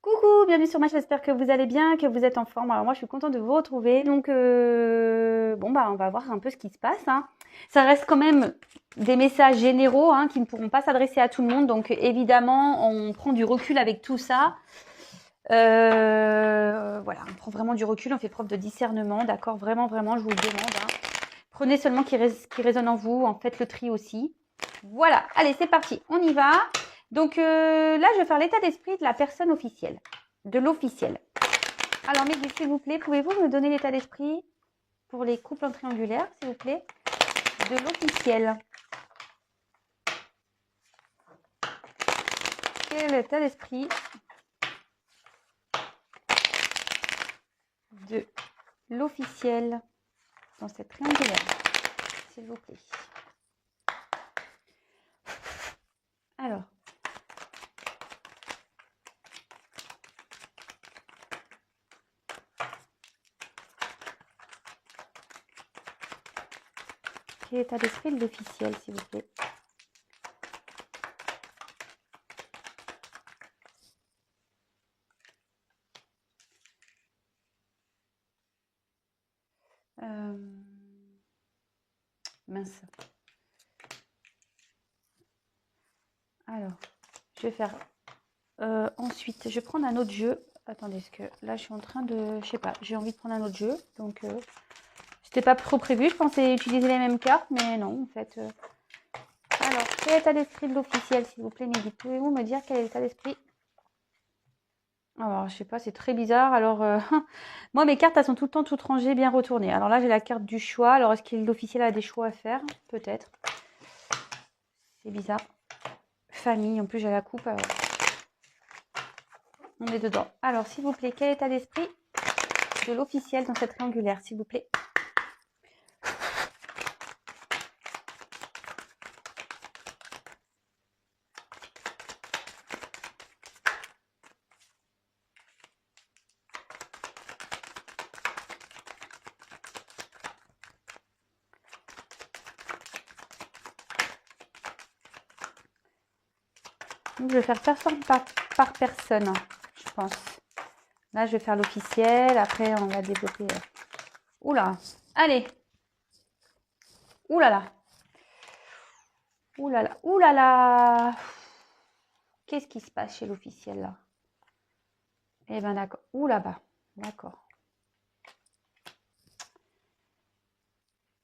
Coucou, bienvenue sur ma chaîne, j'espère que vous allez bien, que vous êtes en forme. Alors moi je suis contente de vous retrouver. Donc bon bah on va voir un peu ce qui se passe, hein. Ça reste quand même des messages généraux, hein, qui ne pourront pas s'adresser à tout le monde. Donc évidemment on prend du recul avec tout ça. Voilà, on prend vraiment du recul, on fait preuve de discernement, d'accord. Vraiment, je vous le demande, hein. Prenez seulement qui résonne en vous, en faites le tri aussi. Voilà, allez c'est parti, on y va. Donc là, je vais faire l'état d'esprit de la personne officielle, de l'officiel. Alors, mes guides, s'il vous plaît, pouvez-vous me donner l'état d'esprit pour les couples en triangulaire, s'il vous plaît, de l'officiel? Quel est l'état d'esprit de l'officiel dans cette triangulaire, s'il vous plaît? Alors, quel est l'état d'esprit de l'officiel, s'il vous plaît? Mince. Alors, je vais faire ensuite, je vais prendre un autre jeu. Attendez, parce que là, je suis en train de... Je sais pas, j'ai envie de prendre un autre jeu. Donc, c'était pas trop prévu. Je pensais utiliser les mêmes cartes, mais non, en fait. Alors, quel est l'état d'esprit de l'officiel, s'il vous plaît, Mehdi? Pouvez-vous me dire quel est l'état d'esprit? Alors, je sais pas, c'est très bizarre. Alors, moi, mes cartes, elles sont tout le temps toutes rangées, bien retournées. Alors là, j'ai la carte du choix. Alors, est-ce que l'officiel a des choix à faire? Peut-être. C'est bizarre. Famille, en plus, j'ai la coupe. Alors... On est dedans. Alors, s'il vous plaît, quel état d'esprit de l'officiel dans cette triangulaire, s'il vous plaît? Donc, je vais faire personne par personne, je pense. Là, je vais faire l'officiel. Après, on va développer. Oula, allez. Oulala. Oulala. Oulala. Qu'est-ce qui se passe chez l'officiel là? Eh ben d'accord. Ouh là-bas. D'accord.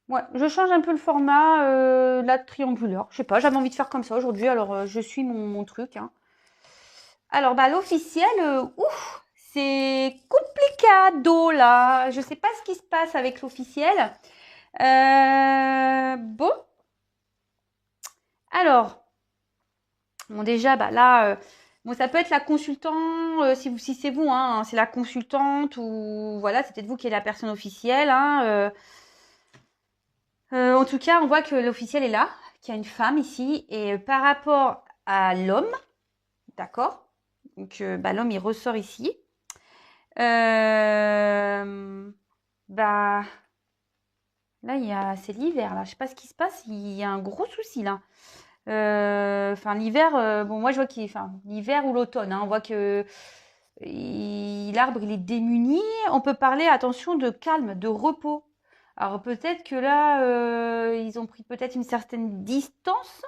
Ouais, je change un peu le format la triangulaire. Je sais pas, j'avais envie de faire comme ça aujourd'hui, alors je suis mon truc, hein. Alors, bah, l'officiel, ouf, c'est complicado là. Je sais pas ce qui se passe avec l'officiel. Bon. Alors, bon, déjà, bah là, bon, ça peut être la consultante, si c'est vous, hein, c'est la consultante ou voilà, c'est peut-être vous qui êtes la personne officielle, hein. En tout cas, on voit que l'officiel est là, qu'il y a une femme ici, et par rapport à l'homme, d'accord? Donc, bah, l'homme, il ressort ici. Bah, là, c'est l'hiver, là. Je sais pas ce qui se passe, il y a un gros souci, là. Enfin, l'hiver, bon, moi, je vois enfin, l'hiver ou l'automne, hein, on voit que l'arbre, il est démuni. On peut parler, attention, de calme, de repos. Alors, peut-être que là, ils ont pris peut-être une certaine distance.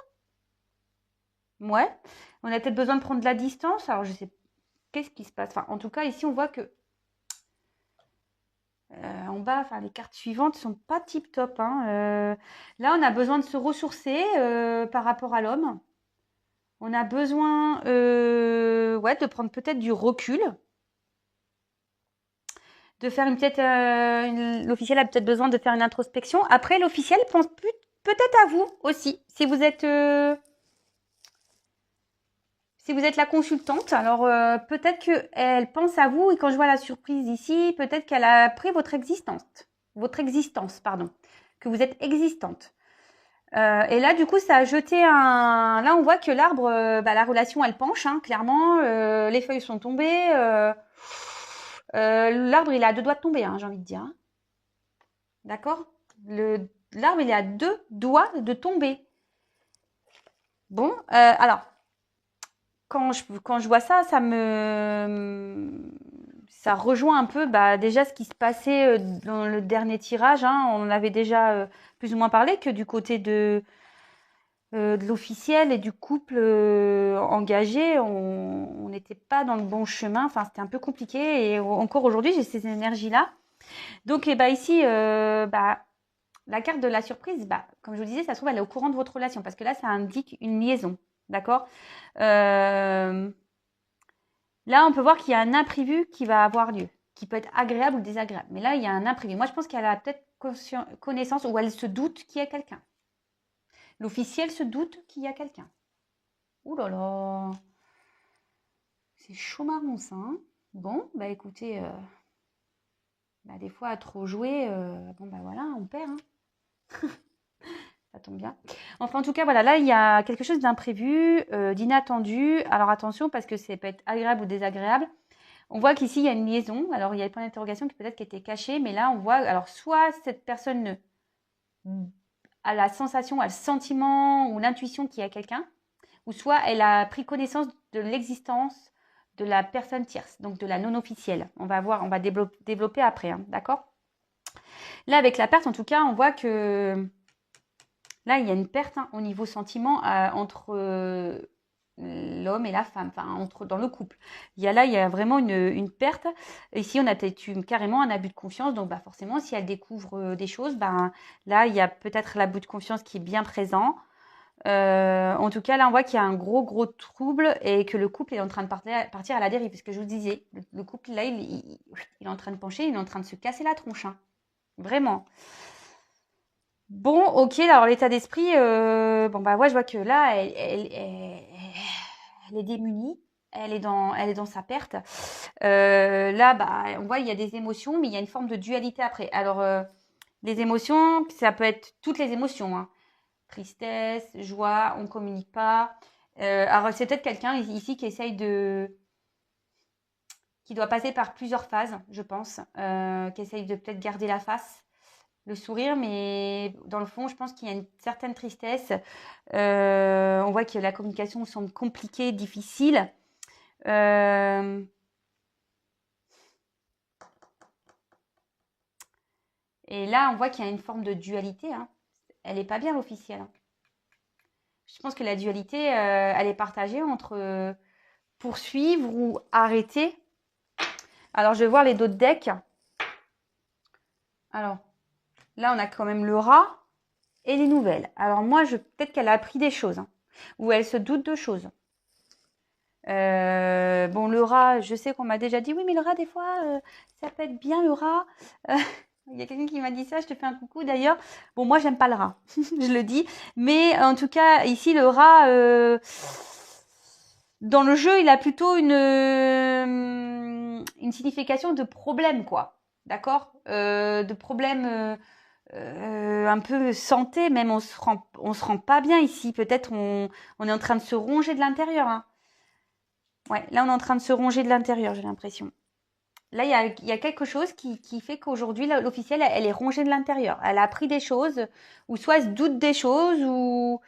Ouais. On a peut-être besoin de prendre de la distance. Alors, je sais, qu'est-ce qui se passe? Enfin, en tout cas, ici, on voit que en bas, enfin, les cartes suivantes sont pas tip top, hein. Là, on a besoin de se ressourcer par rapport à l'homme. On a besoin ouais, de prendre peut-être du recul, de faire l'officiel a peut-être besoin de faire une introspection. Après, l'officiel pense peut-être à vous aussi, si vous êtes la consultante. Alors peut-être qu'elle pense à vous et quand je vois la surprise ici, peut-être qu'elle a pris votre existence, pardon, que vous êtes existante. Et là, du coup, ça a jeté un... Là, on voit que l'arbre, bah, la relation, elle penche, hein, clairement. Les feuilles sont tombées. L'arbre, il est à 2 doigts de tomber, hein, j'ai envie de dire, hein. D'accord? L'arbre, il est à 2 doigts de tomber. Bon, alors, quand je vois ça, ça rejoint un peu déjà ce qui se passait dans le dernier tirage. Hein. On en avait déjà plus ou moins parlé que du côté de l'officiel et du couple engagé, on n'était pas dans le bon chemin. Enfin, c'était un peu compliqué. Et encore aujourd'hui, j'ai ces énergies-là. Donc, ici, la carte de la surprise, comme je vous disais, ça se trouve, elle est au courant de votre relation. Parce que là, ça indique une liaison. D'accord Là, on peut voir qu'il y a un imprévu qui va avoir lieu, qui peut être agréable ou désagréable. Mais là, il y a un imprévu. Moi, je pense qu'elle a peut-être connaissance ou elle se doute qu'il y a quelqu'un. L'officiel se doute qu'il y a quelqu'un. Ouh là là, c'est chaud marron ça. Hein. Bon, écoutez, des fois à trop jouer, voilà, on perd. Hein. Ça tombe bien. Enfin, en tout cas, voilà, là, il y a quelque chose d'imprévu, d'inattendu. Alors attention, parce que ça peut être agréable ou désagréable. On voit qu'ici, il y a une liaison. Alors, il y a des points d'interrogation qui peut-être qui étaient cachés, mais là, on voit, alors soit cette personne a la sensation, a le sentiment ou l'intuition qu'il y a quelqu'un, ou soit elle a pris connaissance de l'existence de la personne tierce, donc de la non officielle. On va développer après, hein, d'accord? Là, avec la perte, en tout cas, on voit que là, il y a une perte au niveau sentiment entre l'homme et la femme, enfin dans le couple. Il y a vraiment une perte. Ici, on a peut-être carrément un abus de confiance. Donc, forcément, si elle découvre des choses, là, il y a peut-être l'abus de confiance qui est bien présent. En tout cas, là, on voit qu'il y a un gros trouble et que le couple est en train de partir à la dérive. Ce que je vous disais, le couple, là, il est en train de pencher, il est en train de se casser la tronche. Hein. Vraiment. Bon, ok, alors l'état d'esprit, je vois que là, elle est démunie. Elle est dans sa perte. Là, on voit il y a des émotions, mais il y a une forme de dualité après. Alors, les émotions, ça peut être toutes les émotions. Hein. Tristesse, joie, on ne communique pas. Alors, c'est peut-être quelqu'un ici qui essaye qui doit passer par plusieurs phases, je pense. Qui essaye de peut-être garder la face, le sourire, mais dans le fond, je pense qu'il y a une certaine tristesse. On voit que la communication semble compliquée, difficile. Et là, on voit qu'il y a une forme de dualité. Hein. Elle n'est pas bien l'officielle. Hein. Je pense que la dualité, elle est partagée entre poursuivre ou arrêter. Alors, je vais voir les d'autres decks. Alors, là, on a quand même le rat et les nouvelles. Alors, moi, peut-être qu'elle a appris des choses. Hein, ou elle se doute de choses. Le rat, je sais qu'on m'a déjà dit, oui, mais le rat, des fois, ça peut être bien le rat. Il y a quelqu'un qui m'a dit ça, je te fais un coucou d'ailleurs. Bon, moi, j'aime pas le rat, je le dis. Mais en tout cas, ici, le rat, dans le jeu, il a plutôt une signification de problème, quoi. D'accord de problème un peu santé, même on se rend pas bien ici. Peut-être on est en train de se ronger de l'intérieur. Hein. Ouais, là, on est en train de se ronger de l'intérieur, j'ai l'impression. Là, il y a quelque chose qui fait qu'aujourd'hui, l'officielle, elle est rongée de l'intérieur. Elle a appris des choses, ou soit elle se doute des choses, ou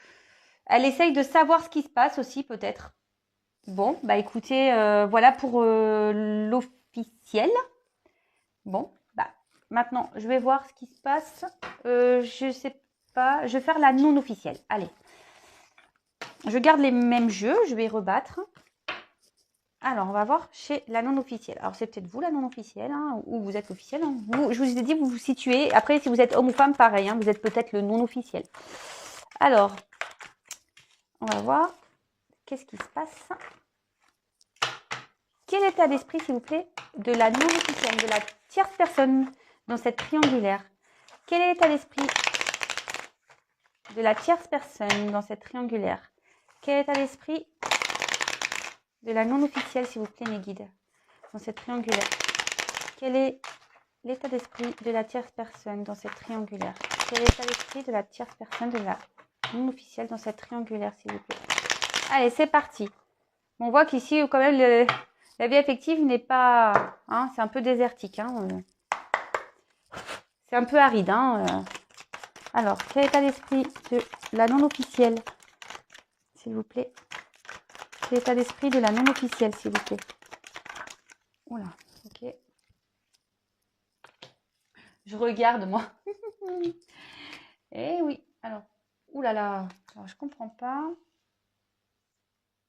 elle essaye de savoir ce qui se passe aussi, peut-être. Bon, écoutez, voilà pour l'officiel. Bon, maintenant, je vais voir ce qui se passe. Je sais pas, je vais faire la non officielle. Allez. Je garde les mêmes jeux, je vais rebattre. Alors, on va voir chez la non-officielle. Alors, c'est peut-être vous, la non-officielle, hein, ou vous êtes l'officiel. Hein. Je vous ai dit, vous vous situez. Après, si vous êtes homme ou femme, pareil. Hein, vous êtes peut-être le non-officiel. Alors, on va voir. Qu'est-ce qui se passe? Quel état d'esprit, s'il vous plaît, de la non-officielle, de la tierce personne dans cette triangulaire? Quel est l'état d'esprit de la tierce personne dans cette triangulaire? Quel est l'état d'esprit de la non-officielle, s'il vous plaît, mes guides, dans cette triangulaire? Quel est l'état d'esprit de la tierce personne dans cette triangulaire? Quel est l'état d'esprit de la tierce personne de la non-officielle dans cette triangulaire, s'il vous plaît? Allez, c'est parti. On voit qu'ici, quand même, la vie affective n'est pas... Hein, c'est un peu désertique. Hein, c'est un peu aride. Hein, Alors, quel état d'esprit de la non-officielle, s'il vous plaît? Quel l'état d'esprit de la non officielle, s'il vous plaît. Oula, ok. Je regarde, moi. Eh oui, alors, oulala, alors je comprends pas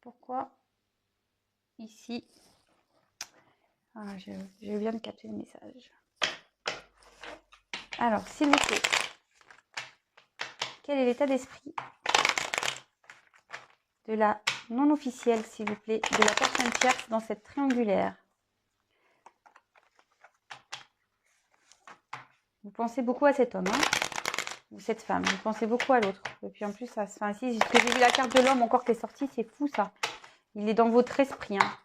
pourquoi ici. Ah, je viens de capter le message. Alors, s'il vous plaît, quel est l'état d'esprit de la non officielle, s'il vous plaît, de la personne tierce dans cette triangulaire? Vous pensez beaucoup à cet homme, hein, ou cette femme. Vous pensez beaucoup à l'autre. Et puis en plus, ça se fait ainsi. Parce que j'ai vu la carte de l'homme encore qui est sortie, c'est fou ça. Il est dans votre esprit, hein.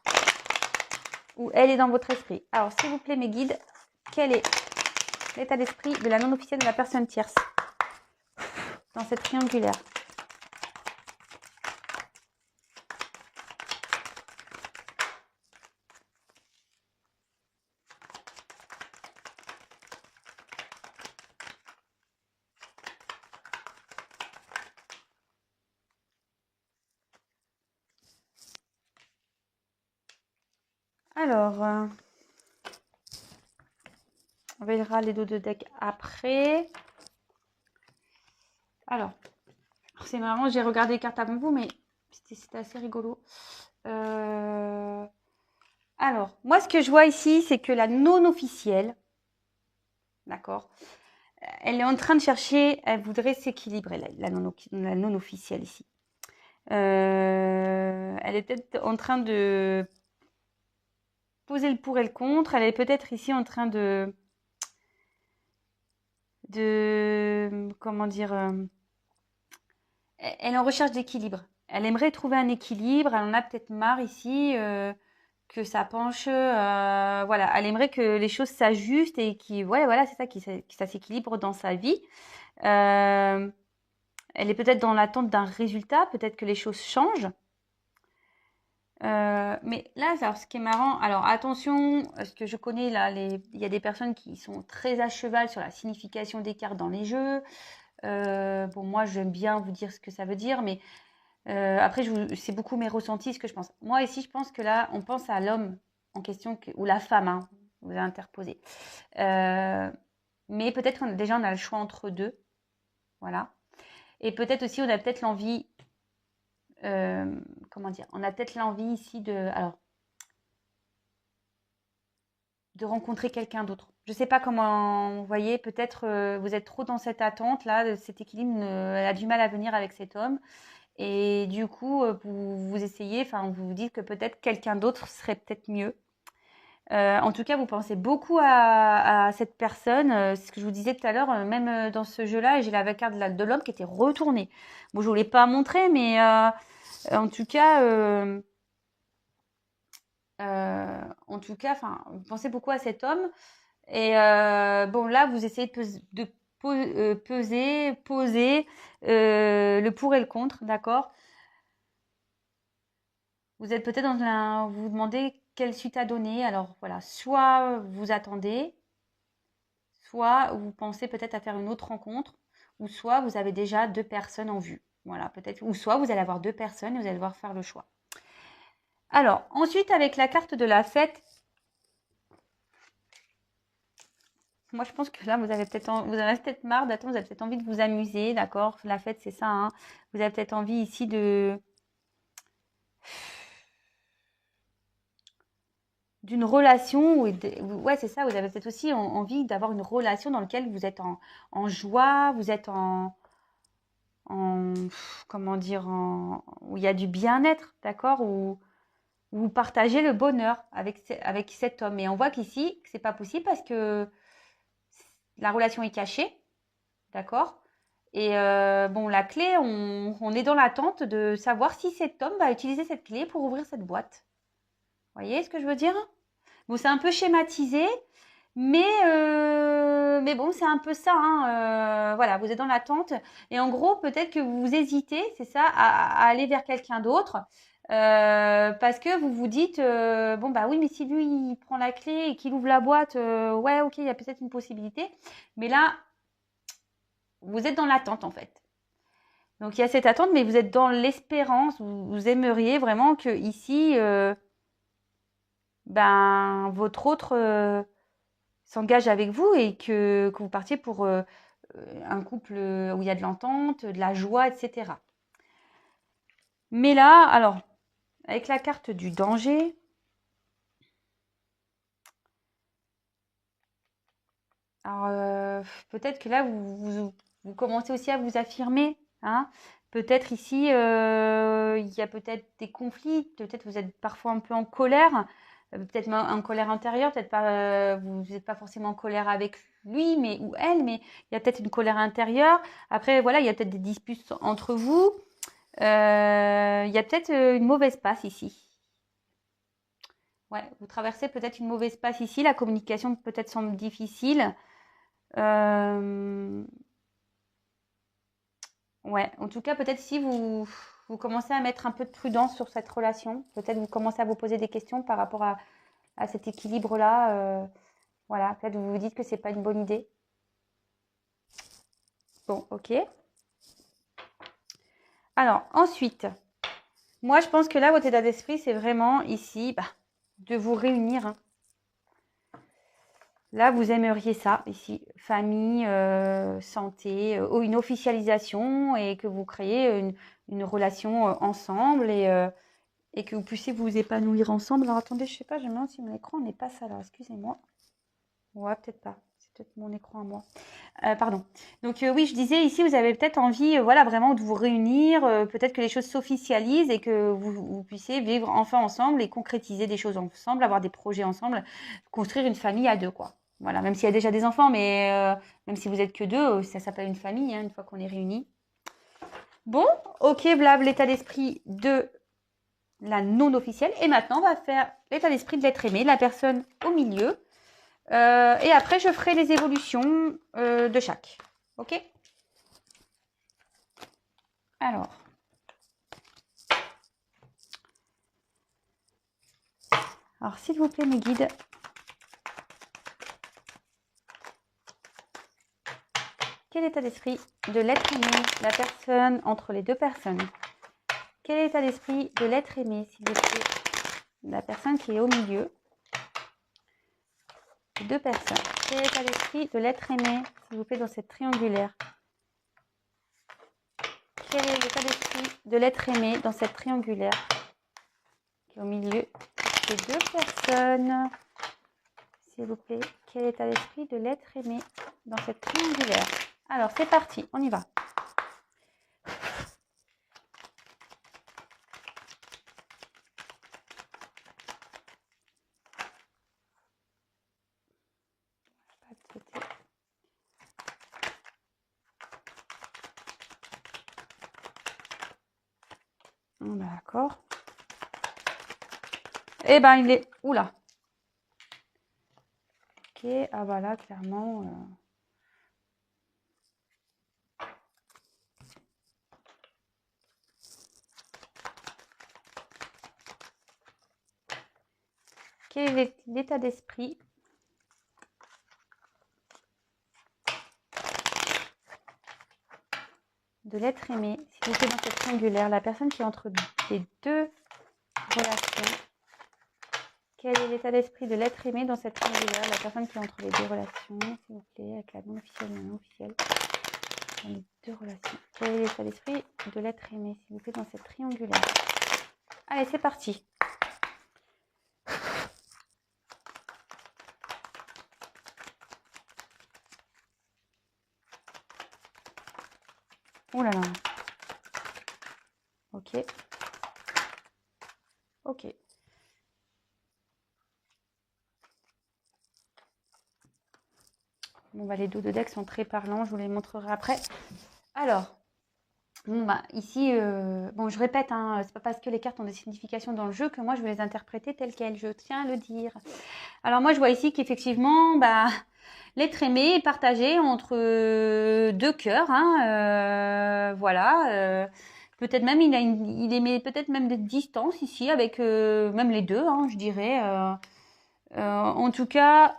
Ou elle est dans votre esprit. Alors, s'il vous plaît, mes guides, quel est l'état d'esprit de la non officielle de la personne tierce dans cette triangulaire? Alors, on verra les dos de deck après. Alors, c'est marrant, j'ai regardé les cartes avant vous, mais c'était assez rigolo. Alors, moi, ce que je vois ici, c'est que la non officielle, d'accord, elle est en train de chercher, elle voudrait s'équilibrer, la non officielle ici. Elle est peut-être en train de poser le pour et le contre. Elle est peut-être ici en train comment dire, elle est en recherche d'équilibre. Elle aimerait trouver un équilibre. Elle en a peut-être marre ici que ça penche. Voilà, elle aimerait que les choses s'ajustent et ouais, voilà, c'est ça, que ça s'équilibre dans sa vie. Elle est peut-être dans l'attente d'un résultat. Peut-être que les choses changent. Mais là, alors, ce qui est marrant, alors attention, ce que je connais là, il y a des personnes qui sont très à cheval sur la signification des cartes dans les jeux. Bon, moi, j'aime bien vous dire ce que ça veut dire, mais après, c'est beaucoup mes ressentis, ce que je pense. Moi, ici, je pense que là, on pense à l'homme en question, ou la femme, hein, vous avez interposé. Mais peut-être déjà, on a le choix entre deux. Voilà. Et peut-être aussi, on a peut-être l'envie, comment dire, on a peut-être l'envie ici alors, de rencontrer quelqu'un d'autre. Je ne sais pas comment, vous voyez, peut-être vous êtes trop dans cette attente, là, cet équilibre, elle a du mal à venir avec cet homme. Et du coup, vous essayez, enfin, vous vous dites que peut-être quelqu'un d'autre serait peut-être mieux. En tout cas, vous pensez beaucoup à cette personne. C'est ce que je vous disais tout à l'heure, même dans ce jeu-là, j'ai la carte de l'homme qui était retournée. Bon, je ne vous l'ai pas montré, mais en tout cas, enfin, vous pensez beaucoup à cet homme. Et bon, là, vous essayez de poser le pour et le contre, d'accord? Vous êtes peut-être vous vous demandez quelle suite à donner. Alors voilà, soit vous attendez, soit vous pensez peut-être à faire une autre rencontre, ou soit vous avez déjà deux personnes en vue. Voilà, peut-être, ou soit vous allez avoir deux personnes et vous allez devoir faire le choix. Alors, ensuite, avec la carte de la fête, moi, je pense que là, vous avez peut-être marre d'attendre, vous avez peut-être envie de vous amuser, d'accord? La fête, c'est ça, hein. Vous avez peut-être envie ici d'une relation, ouais, c'est ça, vous avez peut-être aussi envie d'avoir une relation dans laquelle vous êtes en joie, vous êtes comment dire, où il y a du bien-être, d'accord? Où vous partagez le bonheur avec cet homme. Et on voit qu'ici, c'est pas possible parce que la relation est cachée, d'accord? Et bon, la clé, on est dans l'attente de savoir si cet homme va utiliser cette clé pour ouvrir cette boîte. Vous voyez ce que je veux dire? Bon, c'est un peu schématisé, mais bon, c'est un peu ça, hein, voilà, vous êtes dans l'attente. Et en gros, peut-être que vous hésitez, c'est ça, à aller vers quelqu'un d'autre. Parce que vous vous dites, bon, bah oui, mais si lui, il prend la clé et qu'il ouvre la boîte, ouais, ok, il y a peut-être une possibilité. Mais là, vous êtes dans l'attente, en fait. Donc il y a cette attente, mais vous êtes dans l'espérance, vous aimeriez vraiment que ici, ben, votre autre s'engage avec vous et que vous partiez pour un couple où il y a de l'entente, de la joie, etc. Mais là, alors, avec la carte du danger, alors peut-être que là, vous commencez aussi à vous affirmer, hein. Peut-être ici, il y a peut-être des conflits, peut-être vous êtes parfois un peu en colère, peut-être en colère intérieure, peut-être pas, vous n'êtes pas forcément en colère avec lui mais ou elle, mais il y a peut-être une colère intérieure. Après, voilà, il y a peut-être des disputes entre vous. Il y a peut-être une mauvaise passe ici. Ouais, vous traversez peut-être une mauvaise passe ici. La communication peut-être semble difficile. Euh, ouais, en tout cas, peut-être si vous commencez à mettre un peu de prudence sur cette relation, peut-être vous commencez à vous poser des questions par rapport à cet équilibre-là. Voilà, peut-être vous vous dites que c'est pas une bonne idée. Bon, ok. Alors, ensuite, moi, je pense que là, votre état d'esprit, c'est vraiment ici de vous réunir. Hein. Là, vous aimeriez ça, ici, famille, santé, ou une officialisation et que vous créez une relation ensemble et que vous puissiez vous épanouir ensemble. Alors, attendez, je sais pas, je me demande si mon écran n'est pas ça là, excusez-moi. Ouais, peut-être pas, c'est peut-être mon écran à moi. Pardon. Donc oui, je disais ici, vous avez peut-être envie, voilà, vraiment de vous réunir, peut-être que les choses s'officialisent et que vous puissiez vivre enfin ensemble et concrétiser des choses ensemble, avoir des projets ensemble, construire une famille à deux, quoi. Voilà, même s'il y a déjà des enfants, mais même si vous êtes que deux, ça s'appelle une famille, hein, une fois qu'on est réunis. Bon, ok, blab, l'état d'esprit de la non officielle. Et maintenant, on va faire l'état d'esprit de l'être aimé, la personne au milieu. Et après, je ferai les évolutions de chaque. Ok? Alors. Alors, s'il vous plaît, mes guides. Quel état d'esprit de l'être aimé, la personne entre les deux personnes? Quel est l'état d'esprit de l'être aimé, s'il vous plaît? La personne qui est au milieu. Deux personnes. Quel est l'état d'esprit de l'être aimé, s'il vous plaît, dans cette triangulaire? Quel est l'état d'esprit de l'être aimé dans cette triangulaire qui est au milieu? Ces deux personnes. S'il vous plaît, quel est l'état d'esprit de l'être aimé dans cette triangulaire? Alors, c'est parti, on y va. D'accord. Eh ben, il est... Oula. Ok, ah bah là, clairement... Quel est l'état d'esprit de l'être aimé, s'il vous plaît, dans cette triangulaire, la personne qui est entre les deux relations? Quel est l'état d'esprit de l'être aimé dans cette triangulaire, la personne qui est entre les deux relations, s'il vous plaît, avec la non officielle et la non officielle, dans les deux relations? Quel est l'état d'esprit de l'être aimé, s'il vous plaît, dans cette triangulaire? Allez, c'est parti. Oh là là. Ok. Ok. Bon, bah, les dos de deck sont très parlants, je vous les montrerai après. Alors, bon, bah, ici, bon, je répète, hein, c'est pas parce que les cartes ont des significations dans le jeu que moi je vais les interpréter telles quelles, je tiens à le dire. Alors moi je vois ici qu'effectivement, bah, l'être aimé est partagé entre deux cœurs, hein, voilà. Peut-être même il émet peut-être même des distances ici avec même les deux, hein, je dirais. En tout cas,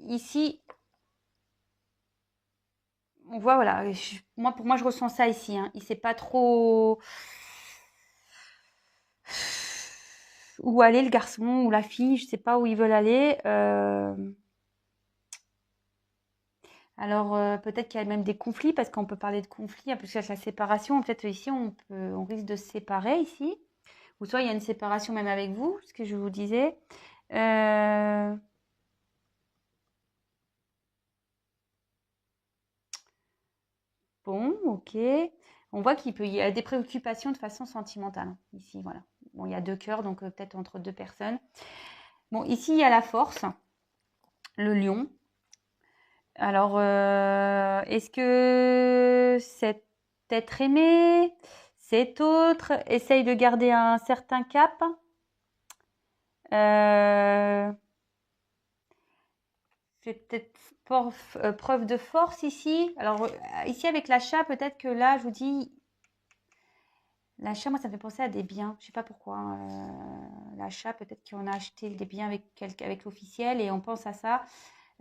ici, on voit, voilà, pour moi, je ressens ça ici. Hein. Il sait pas trop où aller, le garçon ou la fille. Je sais pas où ils veulent aller. Alors, peut-être qu'il y a même des conflits, parce qu'on peut parler de conflits, parce que la séparation, en fait, ici, on risque de se séparer, ici. Ou soit il y a une séparation même avec vous, ce que je vous disais. Bon, ok. On voit qu'il y a des préoccupations de façon sentimentale, hein, ici, voilà. Bon, il y a 2 cœurs, donc peut-être entre 2 personnes. Bon, ici, il y a la force, le lion. Alors, est-ce que cet être aimé, cet autre, essaye de garder un certain cap? Fait peut-être preuve de force ici. Alors, ici, avec l'achat, peut-être que là, je vous dis, l'achat, moi, ça me fait penser à des biens. Je sais pas pourquoi. L'achat, peut-être qu'on a acheté des biens avec l'officiel et on pense à ça.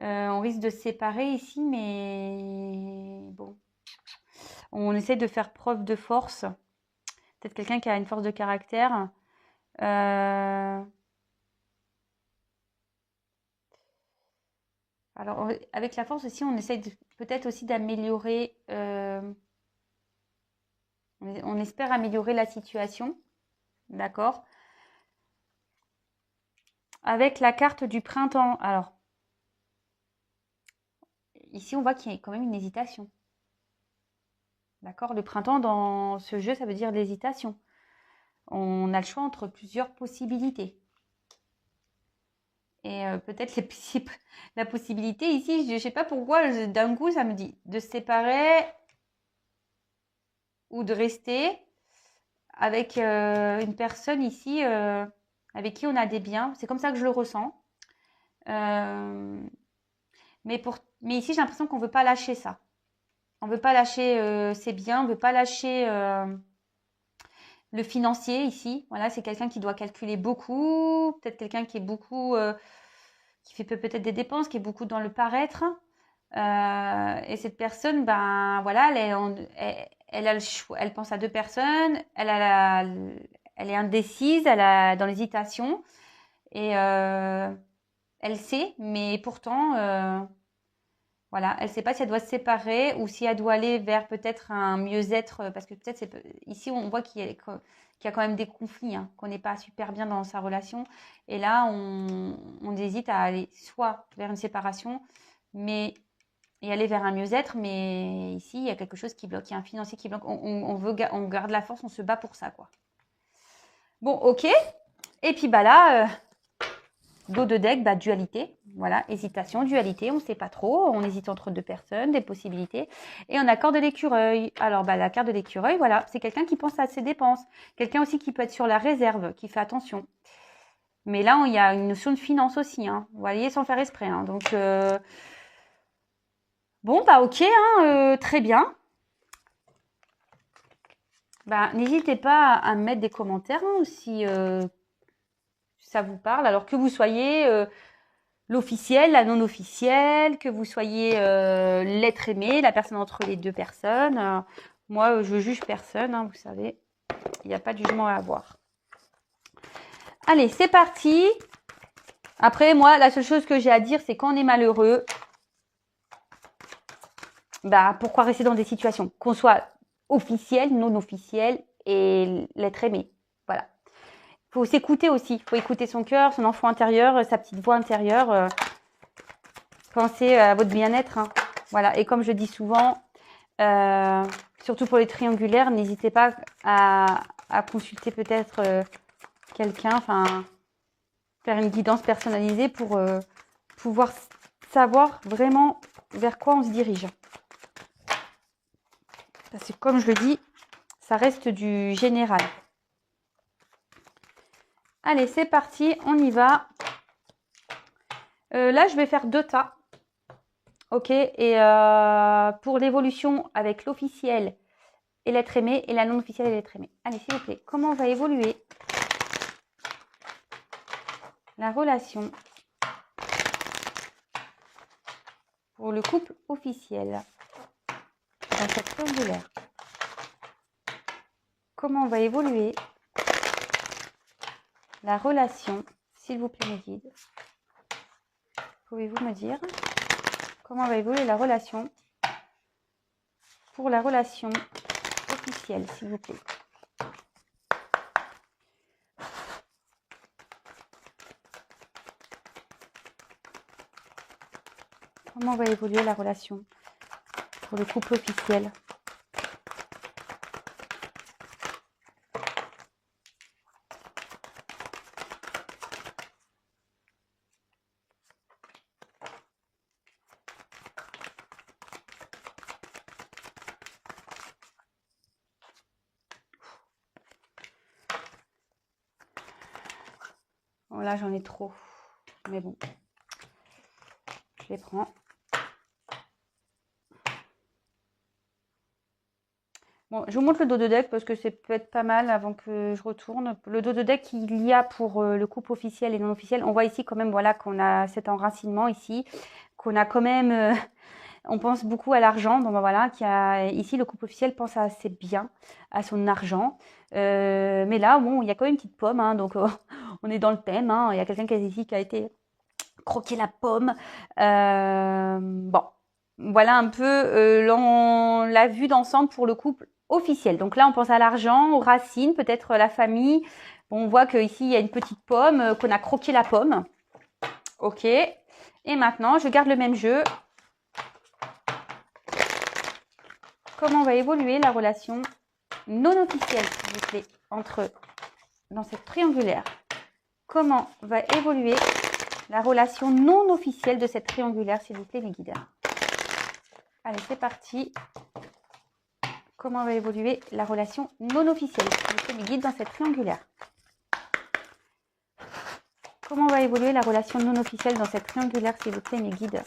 On risque de se séparer ici, mais bon. On essaie de faire preuve de force. Peut-être quelqu'un qui a une force de caractère. Alors, avec la force aussi, on essaie peut-être aussi d'améliorer. On espère améliorer la situation. D'accord? Avec la carte du printemps. Alors, ici, on voit qu'il y a quand même une hésitation. D'accord? Le printemps, dans ce jeu, ça veut dire l'hésitation. On a le choix entre plusieurs possibilités. Et peut-être la possibilité ici, je ne sais pas pourquoi, d'un coup, ça me dit de se séparer ou de rester avec une personne ici avec qui on a des biens. C'est comme ça que je le ressens. Mais ici, j'ai l'impression qu'on ne veut pas lâcher ça. On ne veut pas lâcher ses biens, on ne veut pas lâcher le financier ici. Voilà, c'est quelqu'un qui doit calculer beaucoup, peut-être quelqu'un qui est beaucoup, qui fait peut-être des dépenses, qui est beaucoup dans le paraître. Et cette personne, ben voilà, elle a le choix, elle pense à 2 personnes, elle est indécise, elle est dans l'hésitation et elle sait, mais pourtant, voilà, elle ne sait pas si elle doit se séparer ou si elle doit aller vers peut-être un mieux-être, parce que peut-être ici on voit qu'il y a quand même des conflits, hein, qu'on n'est pas super bien dans sa relation. Et là, on hésite à aller soit vers une séparation, et aller vers un mieux-être, mais ici il y a quelque chose qui bloque, il y a un financier qui bloque. On garde la force, on se bat pour ça, quoi. Bon, ok. Et puis bah là, dos de deck, bah dualité. Voilà, hésitation, dualité, on ne sait pas trop, on hésite entre 2 personnes, des possibilités. Et on a carte de l'écureuil. Alors bah la carte de l'écureuil, voilà, c'est quelqu'un qui pense à ses dépenses. Quelqu'un aussi qui peut être sur la réserve, qui fait attention. Mais là, il y a une notion de finance aussi, hein. Vous voyez, sans faire exprès, hein. Donc bon, bah ok, hein, très bien. Bah, n'hésitez pas à me mettre des commentaires, hein, si ça vous parle. Alors que vous soyez l'officiel, la non officielle, que vous soyez l'être aimé, la personne entre les 2 personnes. Moi, je juge personne, hein, vous savez. Il n'y a pas de jugement à avoir. Allez, c'est parti. Après, moi, la seule chose que j'ai à dire, c'est quand on est malheureux, bah, pourquoi rester dans des situations? Qu'on soit officiel, non officiel et l'être aimé. Voilà. Il faut s'écouter aussi. Il faut écouter son cœur, son enfant intérieur, sa petite voix intérieure. Pensez à votre bien-être. Hein. Voilà. Et comme je dis souvent, surtout pour les triangulaires, n'hésitez pas à consulter peut-être quelqu'un, enfin, faire une guidance personnalisée pour pouvoir savoir vraiment vers quoi on se dirige. Parce que comme je le dis, ça reste du général. Allez, c'est parti, on y va. Là, je vais faire 2 tas. Ok, et pour l'évolution avec l'officiel et l'être aimé, et la non officielle et l'être aimé. Allez, s'il vous plaît, comment va évoluer la relation pour le couple officiel? dans cette triangulaire. Comment va évoluer la relation, s'il vous plaît mes guides? Pouvez-vous me dire comment va évoluer la relation pour la relation officielle, s'il vous plaît? Comment va évoluer la relation pour le couple officiel? Oh là, j'en ai trop. Mais bon, je les prends. Bon, je vous montre le dos de deck parce que c'est peut-être pas mal avant que je retourne. Le dos de deck qu'il y a pour le couple officiel et non officiel. On voit ici quand même voilà, qu'on a cet enracinement ici, qu'on a quand même... on pense beaucoup à l'argent. Donc voilà, ici le couple officiel pense assez bien à son argent. Mais là, bon, il y a quand même une petite pomme. Hein, donc on est dans le thème. Hein, il y a quelqu'un ici qui a été croquer la pomme. Bon, voilà un peu la vue d'ensemble pour le couple officiel. Donc là, on pense à l'argent, aux racines, peut-être la famille. Bon, on voit qu'ici, il y a une petite pomme, qu'on a croqué la pomme. Ok. Et maintenant, je garde le même jeu. Comment va évoluer la relation non officielle, s'il vous plaît, entre eux, dans cette triangulaire? Comment va évoluer la relation non officielle de cette triangulaire, s'il vous plaît, mes guides? Allez, c'est parti. Comment va évoluer la relation non officielle, s'il vous plaît, mes guides, dans cette triangulaire? Comment va évoluer la relation non officielle dans cette triangulaire, s'il vous plaît, mes guides?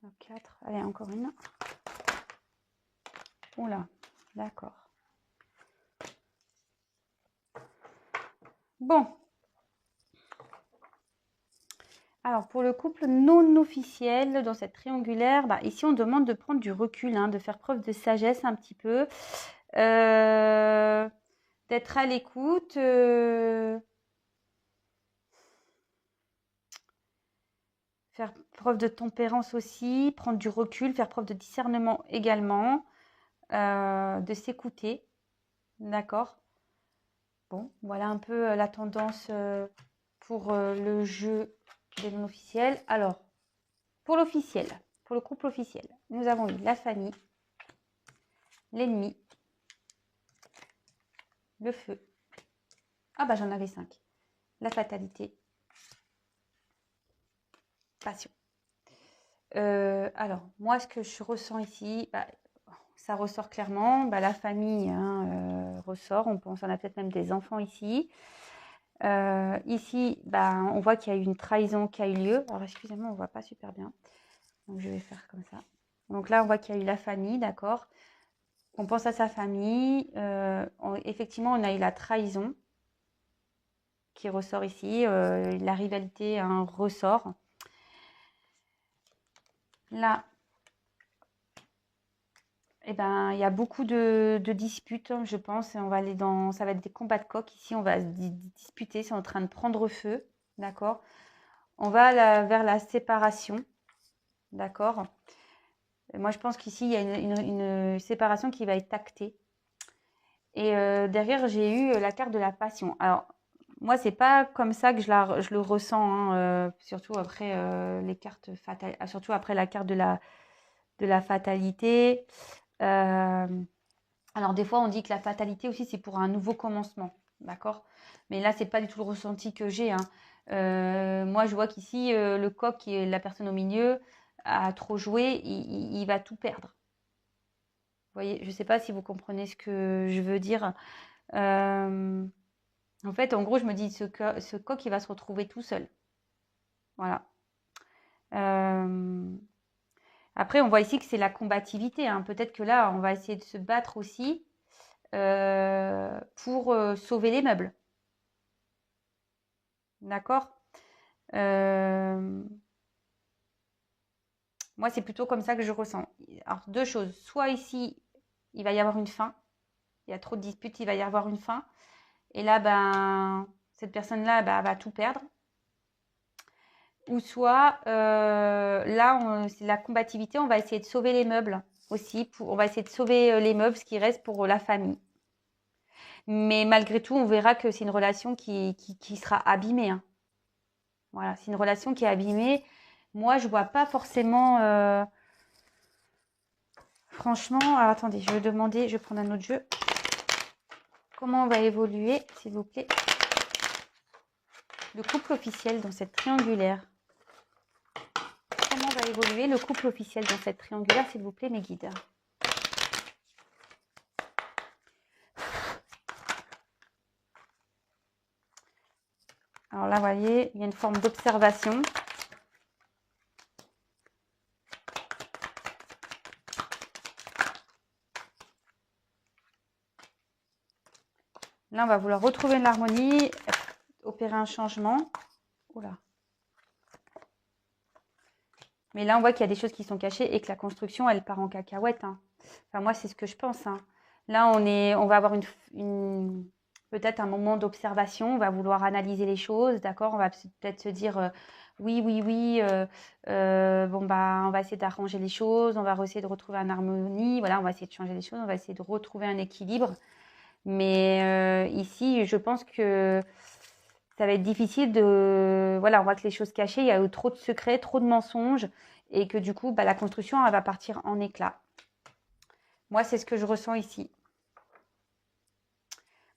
Donc 4, allez, encore une. Oula, d'accord. Bon. Alors, pour le couple non officiel, dans cette triangulaire, bah, ici, on demande de prendre du recul, hein, de faire preuve de sagesse un petit peu, d'être à l'écoute, faire preuve de tempérance aussi, prendre du recul, faire preuve de discernement également, de s'écouter, d'accord? Bon, voilà un peu la tendance pour le jeu des non officiels. Alors, pour l'officiel, pour le couple officiel, nous avons eu la famille, l'ennemi, le feu. Ah bah j'en avais 5. La fatalité, passion. Alors, moi, ce que je ressens ici, bah, ça ressort clairement. Bah, la famille hein, ressort. On a peut-être même des enfants ici. Ici, bah, on voit qu'il y a eu une trahison qui a eu lieu. Alors, excusez-moi, on ne voit pas super bien. Donc, je vais faire comme ça. Donc là, on voit qu'il y a eu la famille, d'accord. On pense à sa famille. Effectivement, on a eu la trahison qui ressort ici. La rivalité hein, ressort. Là, eh ben, il y a beaucoup de disputes, je pense. Ça va être des combats de coq. Ici, on va se disputer. C'est en train de prendre feu. D'accord. On va vers la séparation. D'accord. Moi, je pense qu'ici, il y a une séparation qui va être actée. Et derrière, j'ai eu la carte de la passion. Alors, moi, c'est pas comme ça que je le ressens. Hein, surtout après les cartes fatales. Surtout après la carte de la fatalité. Alors des fois on dit que la fatalité aussi c'est pour un nouveau commencement, d'accord? Mais là c'est pas du tout le ressenti que j'ai. Hein. Moi je vois qu'ici le coq qui est la personne au milieu a trop joué, il va tout perdre. Vous voyez, je sais pas si vous comprenez ce que je veux dire. En fait, en gros, je me dis, ce coq, il va se retrouver tout seul. Voilà. Après, on voit ici que c'est la combativité, hein. Peut-être que là, on va essayer de se battre aussi pour sauver les meubles. D'accord. Moi, c'est plutôt comme ça que je ressens. Alors, deux choses. Soit ici, il va y avoir une fin. Il y a trop de disputes, il va y avoir une fin. Et là, ben, cette personne-là va tout perdre. Ou soit, là, c'est la combativité. On va essayer de sauver les meubles aussi. On va essayer de sauver les meubles, ce qui reste pour la famille. Mais malgré tout, on verra que c'est une relation qui sera abîmée, hein. Voilà, c'est une relation qui est abîmée. Moi, je vois pas forcément. Franchement, alors attendez, je vais demander, je vais prendre un autre jeu. Comment on va évoluer, s'il vous plaît, le couple officiel dans cette triangulaire? Comment va évoluer le couple officiel dans cette triangulaire, s'il vous plaît, mes guides? Alors là, vous voyez, il y a une forme d'observation. Là, on va vouloir retrouver l'harmonie, opérer un changement. Oula. Mais là, on voit qu'il y a des choses qui sont cachées et que la construction, elle part en cacahuète, hein. Enfin, moi, c'est ce que je pense, hein. Là, on va avoir peut-être un moment d'observation. On va vouloir analyser les choses, d'accord? On va peut-être se dire oui, bon, bah, on va essayer d'arranger les choses. On va essayer de retrouver une harmonie. Voilà, on va essayer de changer les choses. On va essayer de retrouver un équilibre. Mais ici, je pense que ça va être difficile de... Voilà, on voit que les choses cachées, il y a eu trop de secrets, trop de mensonges, et que du coup, bah, la construction, elle va partir en éclats. Moi, c'est ce que je ressens ici.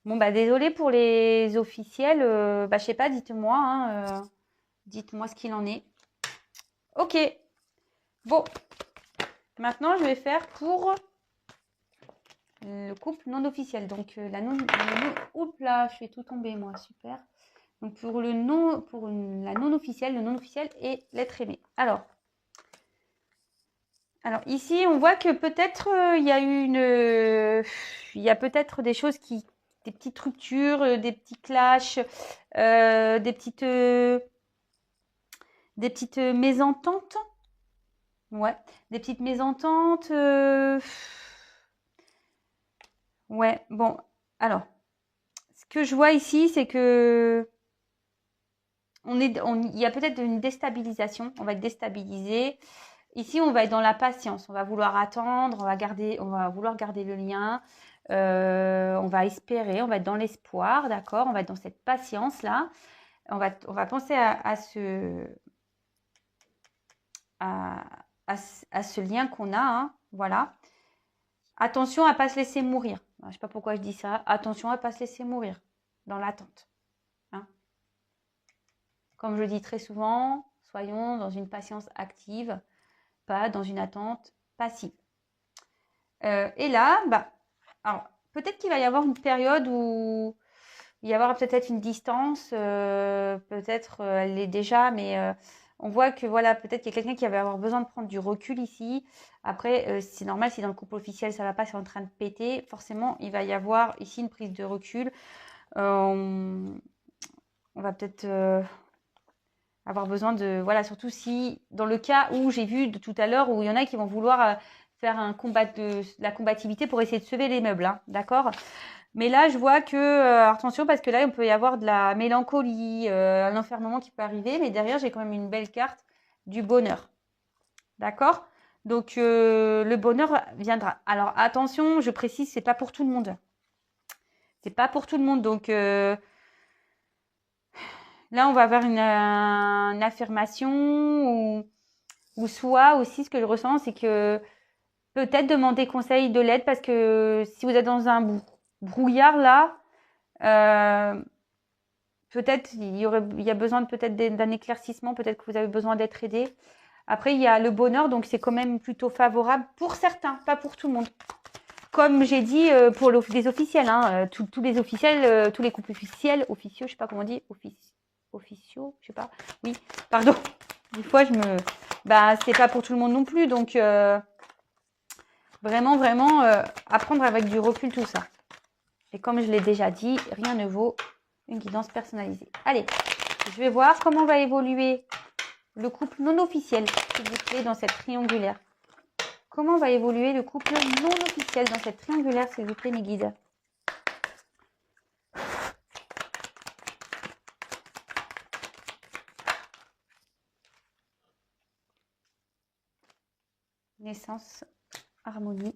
Bon, bah, désolé pour les officiels. Bah, je sais pas, dites-moi, hein, dites-moi ce qu'il en est. Ok. Bon. Maintenant, je vais faire pour le couple non officiel. Donc, oups là, je fais tout tomber, moi. Super. Donc, pour la non officielle, le non officiel et l'être aimé. Alors, ici, on voit que peut-être il y a peut-être des choses des petites ruptures, des petits clashs, des petites mésententes. Ouais, des petites mésententes. Ouais, bon, alors, ce que je vois ici, c'est que il y a peut-être une déstabilisation. On va être déstabilisé. Ici, on va être dans la patience. On va vouloir attendre, on va vouloir garder le lien. On va espérer, on va être dans l'espoir, d'accord? On va être dans cette patience-là. On va penser à ce lien qu'on a, hein, voilà. Attention à ne pas se laisser mourir. Je ne sais pas pourquoi je dis ça. Attention à ne pas se laisser mourir dans l'attente, hein. Comme je dis très souvent, soyons dans une patience active, pas dans une attente passive. Et là, bah, alors, peut-être qu'il va y avoir une période où il va y avoir peut-être une distance, peut-être elle l'est déjà, mais on voit que voilà, peut-être qu'il y a quelqu'un qui va avoir besoin de prendre du recul ici. Après, c'est normal, si dans le couple officiel ça va pas, c'est en train de péter, forcément il va y avoir ici une prise de recul. On va peut-être avoir besoin de... Voilà, surtout si, dans le cas où j'ai vu de tout à l'heure, où il y en a qui vont vouloir faire un combat de la combativité pour essayer de sauver les meubles, hein, d'accord? Mais là, je vois que, attention, parce que là, on peut y avoir de la mélancolie, un enfermement qui peut arriver, mais derrière, j'ai quand même une belle carte du bonheur, d'accord? Donc, le bonheur viendra. Alors, attention, je précise, c'est pas pour tout le monde. C'est pas pour tout le monde, donc... là, on va avoir une affirmation ou soit aussi, ce que je ressens, c'est que peut-être demander conseil de l'aide parce que si vous êtes dans un brouillard là, peut-être il y a besoin peut-être d'un éclaircissement, peut-être que vous avez besoin d'être aidé. Après, il y a le bonheur, donc c'est quand même plutôt favorable pour certains, pas pour tout le monde. comme j'ai dit pour les officiels, hein, tous les officiels, tous les couples officiels, officieux, je sais pas comment on dit, officiaux, je sais pas. Oui, pardon. Des fois, bah, c'est pas pour tout le monde non plus, donc vraiment, vraiment, apprendre avec du recul tout ça. Et comme je l'ai déjà dit, rien ne vaut une guidance personnalisée. Allez, je vais voir comment va évoluer le couple non officiel, s'il vous plaît, dans cette triangulaire. Comment va évoluer le couple non officiel dans cette triangulaire, s'il vous plaît, mes guides? Naissance, harmonie.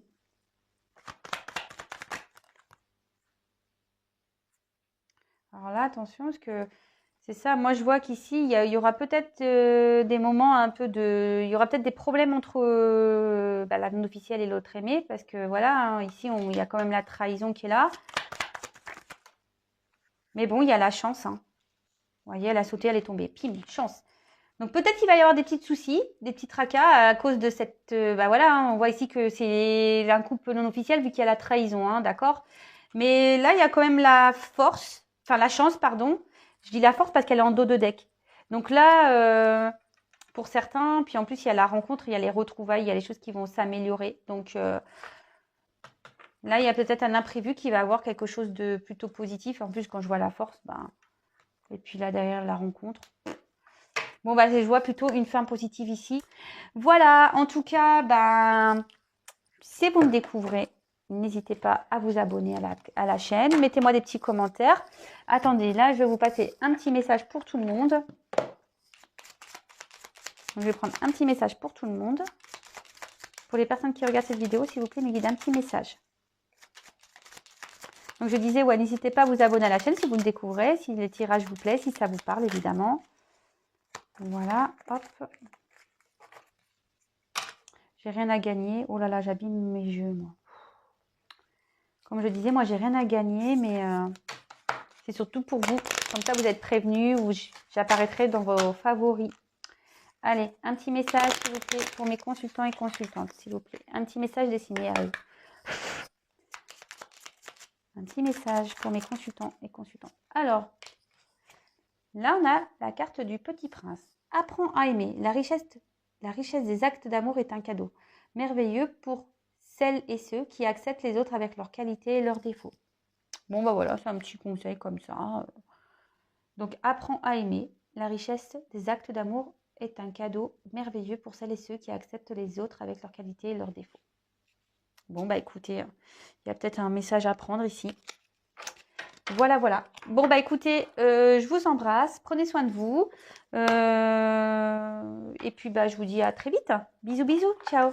Alors là, attention, parce que c'est ça. Moi, je vois qu'ici, il y aura peut-être des moments un peu de... Il y aura peut-être des problèmes entre bah, la non-officielle et l'autre aimé, parce que voilà, hein, ici, il y a quand même la trahison qui est là. Mais bon, il y a la chance. Hein. Vous voyez, elle a sauté, elle est tombée. Pim, chance. Donc peut-être qu'il va y avoir des petits soucis, des petits tracas à cause de cette... bah voilà, hein, on voit ici que c'est un couple non officiel vu qu'il y a la trahison, hein, d'accord? Mais là, il y a quand même la force, enfin la chance, pardon. Je dis la force parce qu'elle est en dos de deck. Donc là, pour certains, puis en plus, il y a la rencontre, il y a les retrouvailles, il y a les choses qui vont s'améliorer. Donc là, il y a peut-être un imprévu qui va avoir quelque chose de plutôt positif. En plus, quand je vois la force, ben... Et puis là, derrière la rencontre... Bon, bah, je vois plutôt une fin positive ici. Voilà, en tout cas, ben, si vous me découvrez, n'hésitez pas à vous abonner à la chaîne. Mettez-moi des petits commentaires. Attendez, là, je vais vous passer un petit message pour tout le monde. Je vais prendre un petit message pour tout le monde. Pour les personnes qui regardent cette vidéo, s'il vous plaît, me guidez un petit message. Donc, je disais, ouais, n'hésitez pas à vous abonner à la chaîne si vous me découvrez, si les tirages vous plaisent, si ça vous parle, évidemment. Voilà, hop. J'ai rien à gagner. Oh là là, j'abîme mes jeux, moi. Comme je disais, moi, j'ai rien à gagner, mais c'est surtout pour vous. Comme ça, vous êtes prévenus ou j'apparaîtrai dans vos favoris. Allez, un petit message, s'il vous plaît, pour mes consultants et consultantes, s'il vous plaît. Un petit message dessiné à eux. Un petit message pour mes consultants et consultantes. Alors, là, on a la carte du Petit Prince. Apprends à aimer. La richesse des actes d'amour est un cadeau merveilleux pour celles et ceux qui acceptent les autres avec leurs qualités et leurs défauts. Bon, bah voilà, c'est un petit conseil comme ça. Donc, apprends à aimer. La richesse des actes d'amour est un cadeau merveilleux pour celles et ceux qui acceptent les autres avec leurs qualités et leurs défauts. Bon, bah écoutez, il y a peut-être un message à prendre ici. Voilà, voilà. Bon, bah écoutez, je vous embrasse. Prenez soin de vous. Et puis, bah, je vous dis à très vite. Bisous, bisous. Ciao.